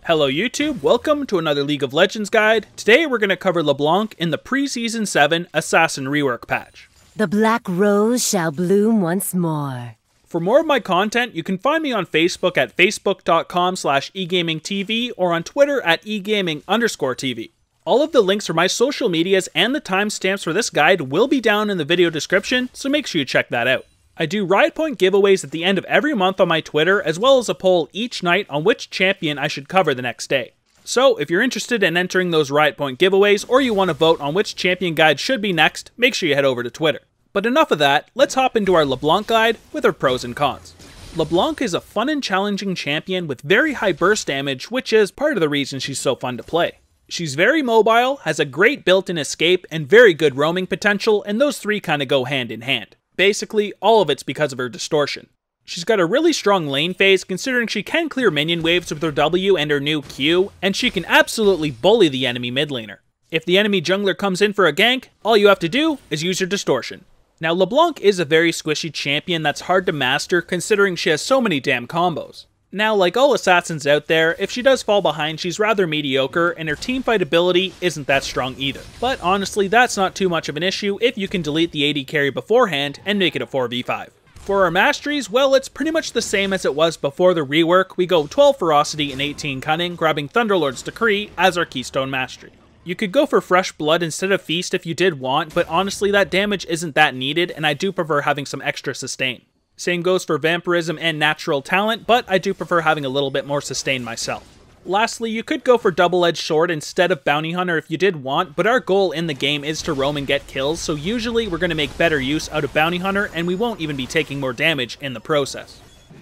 Hello YouTube, welcome to another League of Legends guide. Today we're going to cover LeBlanc in the pre-season 7 Assassin Rework patch. The black rose shall bloom once more. For more of my content, you can find me on Facebook at facebook.com/egamingtv or on Twitter at egaming_TV. All of the links for my social medias and the timestamps for this guide will be down in the video description, so make sure you check that out. I do Riot Point giveaways at the end of every month on my Twitter, as well as a poll each night on which champion I should cover the next day. So, if you're interested in entering those Riot Point giveaways, or you want to vote on which champion guide should be next, make sure you head over to Twitter. But enough of that, let's hop into our LeBlanc guide with our pros and cons. LeBlanc is a fun and challenging champion with very high burst damage, which is part of the reason she's so fun to play. She's very mobile, has a great built-in escape, and very good roaming potential, and those three kinda go hand in hand. Basically, all of it's because of her distortion. She's got a really strong lane phase considering she can clear minion waves with her W and her new Q, and she can absolutely bully the enemy mid laner. If the enemy jungler comes in for a gank, all you have to do is use your distortion. Now LeBlanc is a very squishy champion that's hard to master considering she has so many damn combos. Now, like all assassins out there, if she does fall behind, she's rather mediocre, and her teamfight ability isn't that strong either. But honestly, that's not too much of an issue if you can delete the AD carry beforehand and make it a 4v5. For our Masteries, well, it's pretty much the same as it was before the rework. We go 12 Ferocity and 18 Cunning, grabbing Thunderlord's Decree as our Keystone Mastery. You could go for Fresh Blood instead of Feast if you did want, but honestly that damage isn't that needed, and I do prefer having some extra sustain. Same goes for Vampirism and Natural Talent, but I do prefer having a little bit more sustain myself. Lastly, you could go for Double-Edged Sword instead of Bounty Hunter if you did want, but our goal in the game is to roam and get kills, so usually we're going to make better use out of Bounty Hunter, and we won't even be taking more damage in the process.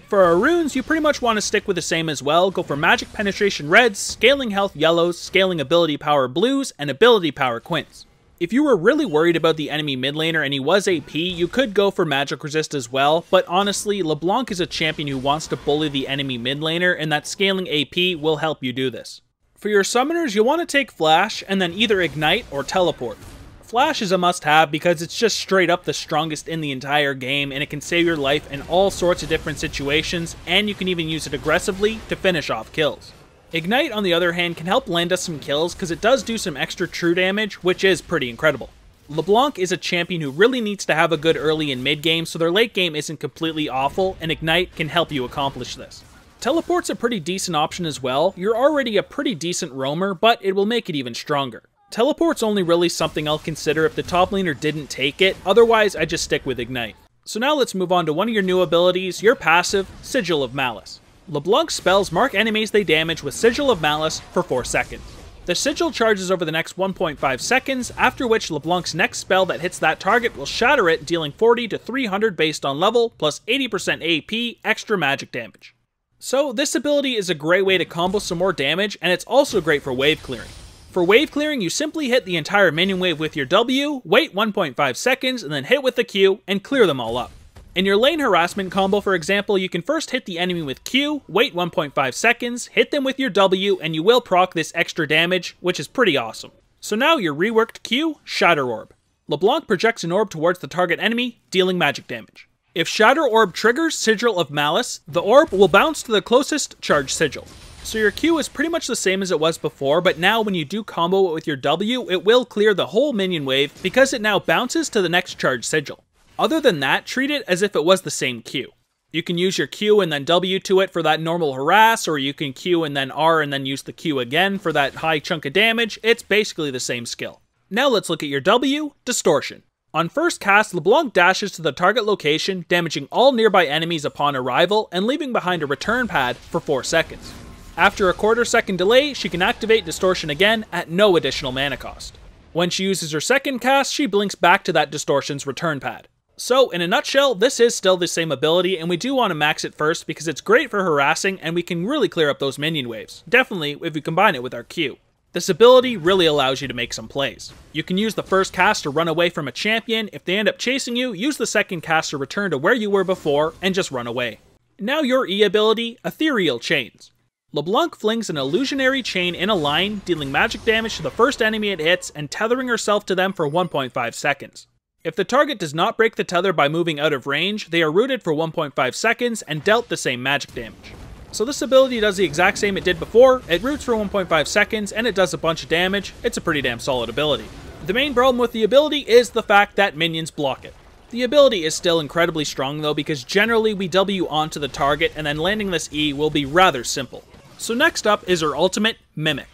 For our runes, you pretty much want to stick with the same as well. Go for Magic Penetration Reds, Scaling Health Yellows, Scaling Ability Power Blues, and Ability Power Quints. If you were really worried about the enemy mid laner and he was AP, you could go for Magic Resist as well, but honestly, LeBlanc is a champion who wants to bully the enemy mid laner, and that scaling AP will help you do this. For your summoners, you'll want to take Flash, and then either Ignite or Teleport. Flash is a must-have because it's just straight up the strongest in the entire game, and it can save your life in all sorts of different situations, and you can even use it aggressively to finish off kills. Ignite, on the other hand, can help land us some kills because it does do some extra true damage, which is pretty incredible. LeBlanc is a champion who really needs to have a good early and mid game so their late game isn't completely awful, and Ignite can help you accomplish this. Teleport's a pretty decent option as well. You're already a pretty decent roamer, but it will make it even stronger. Teleport's only really something I'll consider if the top laner didn't take it, otherwise I just stick with Ignite. So now let's move on to one of your new abilities, your passive, Sigil of Malice. LeBlanc's spells mark enemies they damage with Sigil of Malice for 4 seconds. The Sigil charges over the next 1.5 seconds, after which LeBlanc's next spell that hits that target will shatter it, dealing 40 to 300 based on level, plus 80% AP extra magic damage. So this ability is a great way to combo some more damage, and it's also great for wave clearing. For wave clearing, you simply hit the entire minion wave with your W, wait 1.5 seconds, and then hit with the Q, and clear them all up. In your lane harassment combo, for example, you can first hit the enemy with Q, wait 1.5 seconds, hit them with your W, and you will proc this extra damage, which is pretty awesome. So now your reworked Q, Shatter Orb. LeBlanc projects an orb towards the target enemy, dealing magic damage. If Shatter Orb triggers Sigil of Malice, the orb will bounce to the closest charged sigil. So your Q is pretty much the same as it was before, but now when you do combo it with your W, it will clear the whole minion wave because it now bounces to the next charged sigil. Other than that, treat it as if it was the same Q. You can use your Q and then W to it for that normal harass, or you can Q and then R and then use the Q again for that high chunk of damage. It's basically the same skill. Now let's look at your W, Distortion. On first cast, LeBlanc dashes to the target location, damaging all nearby enemies upon arrival, and leaving behind a return pad for 4 seconds. After a quarter-second delay, she can activate Distortion again at no additional mana cost. When she uses her second cast, she blinks back to that Distortion's return pad. So, in a nutshell, this is still the same ability, and we do want to max it first because it's great for harassing and we can really clear up those minion waves, definitely if we combine it with our Q. This ability really allows you to make some plays. You can use the first cast to run away from a champion. If they end up chasing you, use the second cast to return to where you were before and just run away. Now your E ability, Ethereal Chains. LeBlanc flings an illusionary chain in a line, dealing magic damage to the first enemy it hits and tethering herself to them for 1.5 seconds. If the target does not break the tether by moving out of range, they are rooted for 1.5 seconds and dealt the same magic damage. So this ability does the exact same it did before, it roots for 1.5 seconds and it does a bunch of damage. It's a pretty damn solid ability. The main problem with the ability is the fact that minions block it. The ability is still incredibly strong though, because generally we W onto the target and then landing this E will be rather simple. So next up is her ultimate, Mimic.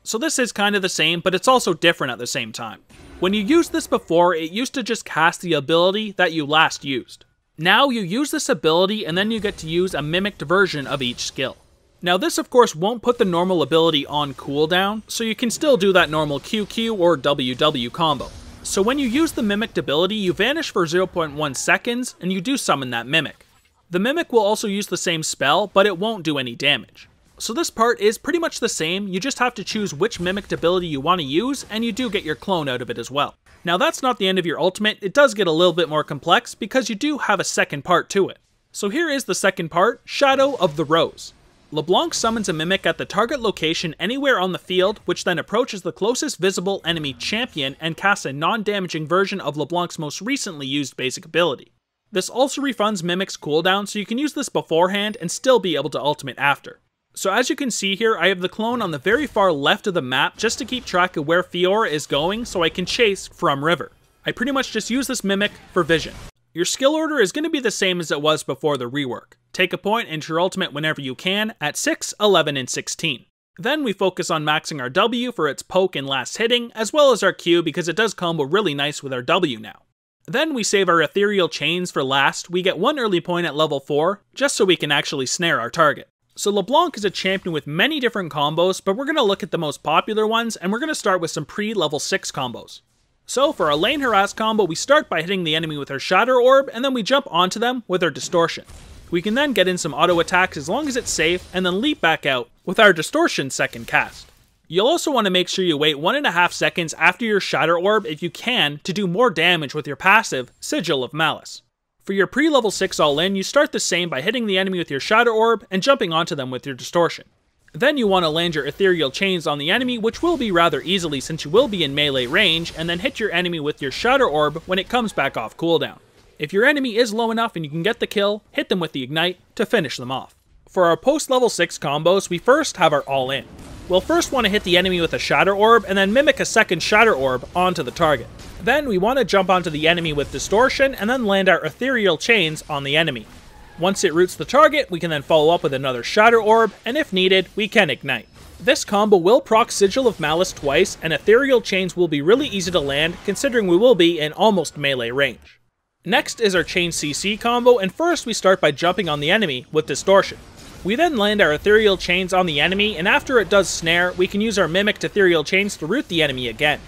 So this is kind of the same, but it's also different at the same time. When you used this before, it used to just cast the ability that you last used. Now you use this ability and then you get to use a mimicked version of each skill. Now this of course won't put the normal ability on cooldown, so you can still do that normal QQ or WW combo. So when you use the mimicked ability, you vanish for 0.1 seconds and you do summon that mimic. The mimic will also use the same spell, but it won't do any damage. So this part is pretty much the same, you just have to choose which mimicked ability you want to use, and you do get your clone out of it as well. Now that's not the end of your ultimate, it does get a little bit more complex because you do have a second part to it. So here is the second part, Shadow of the Rose. LeBlanc summons a mimic at the target location anywhere on the field, which then approaches the closest visible enemy champion and casts a non-damaging version of LeBlanc's most recently used basic ability. This also refunds Mimic's cooldown, so you can use this beforehand and still be able to ultimate after. So as you can see here, I have the clone on the very far left of the map just to keep track of where Fiora is going so I can chase from River. I pretty much just use this Mimic for vision. Your skill order is going to be the same as it was before the rework. Take a point into your ultimate whenever you can at 6, 11, and 16. Then we focus on maxing our W for its poke and last hitting, as well as our Q because it does combo really nice with our W now. Then we save our ethereal chains for last. We get 1 early point at level 4, just so we can actually snare our target. So LeBlanc is a champion with many different combos, but we're going to look at the most popular ones, and we're going to start with some pre-level 6 combos. So for our lane harass combo, we start by hitting the enemy with our Shatter Orb, and then we jump onto them with our Distortion. We can then get in some auto attacks as long as it's safe, and then leap back out with our Distortion second cast. You'll also want to make sure you wait 1.5 seconds after your Shatter Orb if you can to do more damage with your passive, Sigil of Malice. For your pre-level 6 all-in, you start the same by hitting the enemy with your Shatter Orb and jumping onto them with your Distortion. Then you want to land your ethereal chains on the enemy, which will be rather easily since you will be in melee range, and then hit your enemy with your Shatter Orb when it comes back off cooldown. If your enemy is low enough and you can get the kill, hit them with the Ignite to finish them off. For our post-level 6 combos, we first have our all-in. We'll first want to hit the enemy with a Shatter Orb and then mimic a second Shatter Orb onto the target. Then we want to jump onto the enemy with Distortion and then land our ethereal chains on the enemy. Once it roots the target, we can then follow up with another Shatter Orb, and if needed, we can Ignite. This combo will proc Sigil of Malice twice, and ethereal chains will be really easy to land considering we will be in almost melee range. Next is our Chain CC combo, and first we start by jumping on the enemy with Distortion. We then land our ethereal chains on the enemy, and after it does snare, we can use our mimicked ethereal chains to root the enemy again.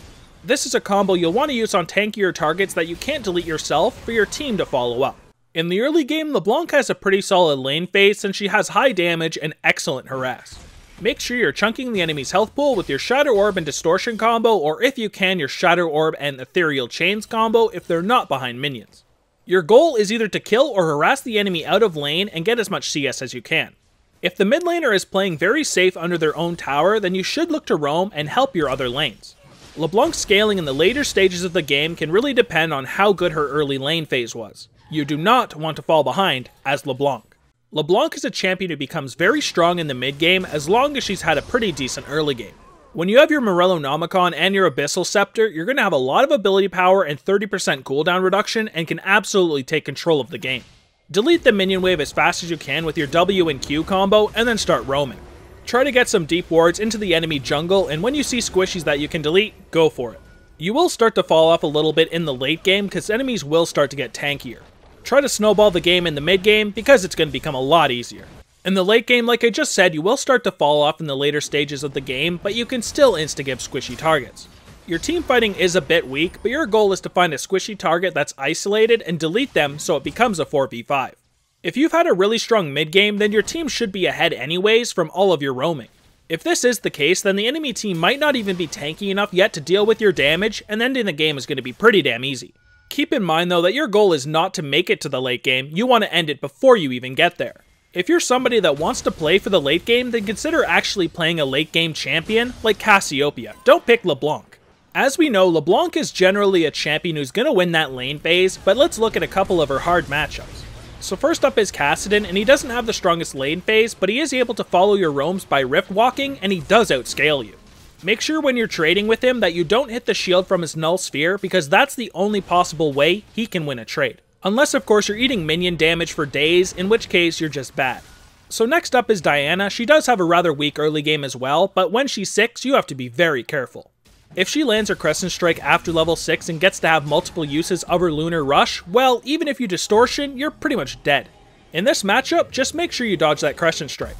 This is a combo you'll want to use on tankier targets that you can't delete yourself for your team to follow up. In the early game, LeBlanc has a pretty solid lane phase since she has high damage and excellent harass. Make sure you're chunking the enemy's health pool with your Shatter Orb and Distortion combo, or if you can, your Shatter Orb and Ethereal Chains combo if they're not behind minions. Your goal is either to kill or harass the enemy out of lane and get as much CS as you can. If the mid laner is playing very safe under their own tower, then you should look to roam and help your other lanes. LeBlanc's scaling in the later stages of the game can really depend on how good her early lane phase was. You do not want to fall behind as LeBlanc. LeBlanc is a champion who becomes very strong in the mid game as long as she's had a pretty decent early game. When you have your Morellonomicon and your Abyssal Scepter, you're going to have a lot of ability power and 30% cooldown reduction and can absolutely take control of the game. Delete the minion wave as fast as you can with your W and Q combo and then start roaming. Try to get some deep wards into the enemy jungle, and when you see squishies that you can delete, go for it. You will start to fall off a little bit in the late game because enemies will start to get tankier. Try to snowball the game in the mid game because it's going to become a lot easier. In the late game, like I just said, you will start to fall off in the later stages of the game, but you can still insta-give squishy targets. Your team fighting is a bit weak, but your goal is to find a squishy target that's isolated and delete them so it becomes a 4v5. If you've had a really strong mid game, then your team should be ahead anyways from all of your roaming. If this is the case, then the enemy team might not even be tanky enough yet to deal with your damage, and ending the game is going to be pretty damn easy. Keep in mind though that your goal is not to make it to the late game, you want to end it before you even get there. If you're somebody that wants to play for the late game, then consider actually playing a late game champion like Cassiopeia. Don't pick LeBlanc. As we know, LeBlanc is generally a champion who's going to win that lane phase, but let's look at a couple of her hard matchups. So first up is Kassadin, and he doesn't have the strongest lane phase, but he is able to follow your roams by rift walking, and he does outscale you. Make sure when you're trading with him that you don't hit the shield from his null sphere, because that's the only possible way he can win a trade. Unless of course you're eating minion damage for days, in which case you're just bad. So next up is Diana. She does have a rather weak early game as well, but when she's 6, you have to be very careful. If she lands her Crescent Strike after level 6 and gets to have multiple uses of her Lunar Rush, well, even if you Distortion, you're pretty much dead. In this matchup, just make sure you dodge that Crescent Strike.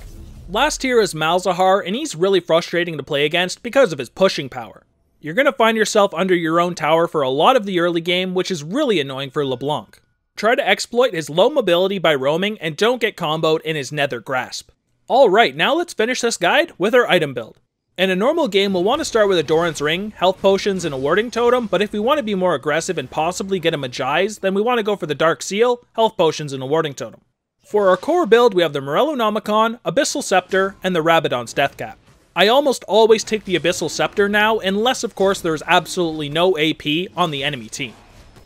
Last here is Malzahar, and he's really frustrating to play against because of his pushing power. You're going to find yourself under your own tower for a lot of the early game, which is really annoying for LeBlanc. Try to exploit his low mobility by roaming, and don't get comboed in his Nether Grasp. Alright, now let's finish this guide with our item build. In a normal game, we'll want to start with a Doran's Ring, health potions, and a warding totem, but if we want to be more aggressive and possibly get a Magi's, then we want to go for the Dark Seal, health potions, and a warding totem. For our core build, we have the Morellonomicon, Abyssal Scepter, and the Rabadon's Deathcap. I almost always take the Abyssal Scepter now, unless of course there is absolutely no AP on the enemy team.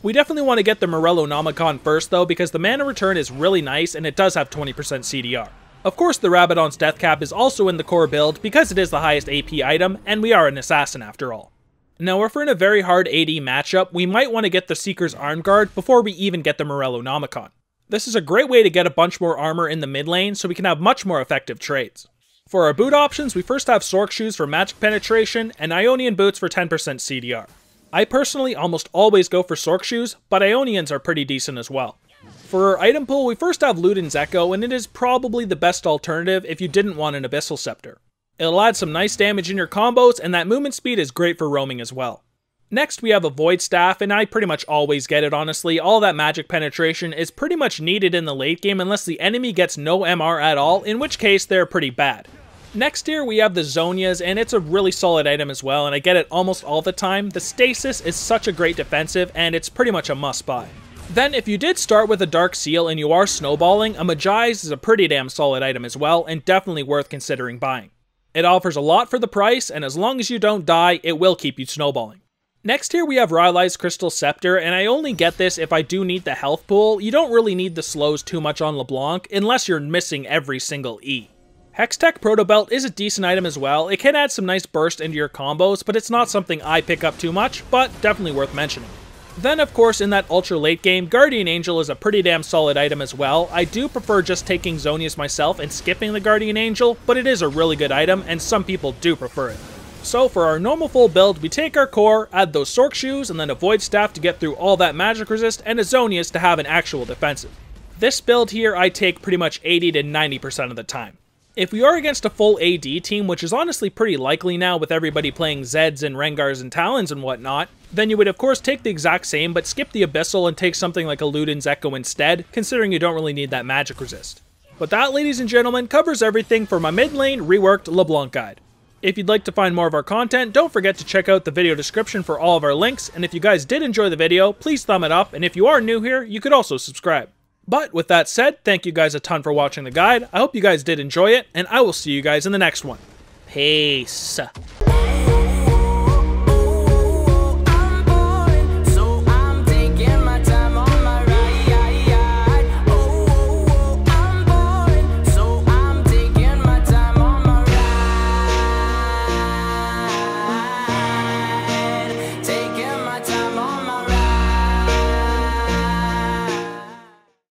We definitely want to get the Morellonomicon first though, because the mana return is really nice and it does have 20% CDR. Of course the Rabadon's Deathcap is also in the core build because it is the highest AP item, and we are an assassin after all. Now if we're in a very hard AD matchup, we might want to get the Seeker's Arm Guard before we even get the Morellonomicon. This is a great way to get a bunch more armor in the mid lane so we can have much more effective trades. For our boot options, we first have Sorc Shoes for magic penetration and Ionian Boots for 10% CDR. I personally almost always go for Sorc Shoes, but Ionians are pretty decent as well. For our item pool, we first have Luden's Echo, and it is probably the best alternative if you didn't want an Abyssal Scepter. It'll add some nice damage in your combos, and that movement speed is great for roaming as well. Next we have a Void Staff, and I pretty much always get it honestly. All that magic penetration is pretty much needed in the late game unless the enemy gets no MR at all, in which case they're pretty bad. Next here we have the Zhonya's, and it's a really solid item as well, and I get it almost all the time. The Stasis is such a great defensive, and it's pretty much a must buy. Then if you did start with a Dark Seal and you are snowballing, a Magi's is a pretty damn solid item as well, and definitely worth considering buying. It offers a lot for the price, and as long as you don't die, it will keep you snowballing. Next here we have Rylai's Crystal Scepter, and I only get this if I do need the health pool. You don't really need the slows too much on LeBlanc, unless you're missing every single E. Hextech Proto Belt is a decent item as well. It can add some nice burst into your combos, but it's not something I pick up too much, but definitely worth mentioning. Then of course in that ultra late game, Guardian Angel is a pretty damn solid item as well. I do prefer just taking Zhonya's myself and skipping the Guardian Angel, but it is a really good item and some people do prefer it. So for our normal full build, we take our core, add those Sorc Shoes, and then a Void Staff to get through all that magic resist, and a Zhonya's to have an actual defensive. This build here I take pretty much 80 to 90% of the time. If we are against a full AD team, which is honestly pretty likely now with everybody playing Zeds and Rengars and Talons and whatnot, then you would of course take the exact same but skip the Abyssal and take something like a Luden's Echo instead, considering you don't really need that magic resist. But that, ladies and gentlemen, covers everything for my mid lane reworked LeBlanc guide. If you'd like to find more of our content, don't forget to check out the video description for all of our links, and if you guys did enjoy the video, please thumb it up, and if you are new here, you could also subscribe. But with that said, thank you guys a ton for watching the guide. I hope you guys did enjoy it, and I will see you guys in the next one. Peace.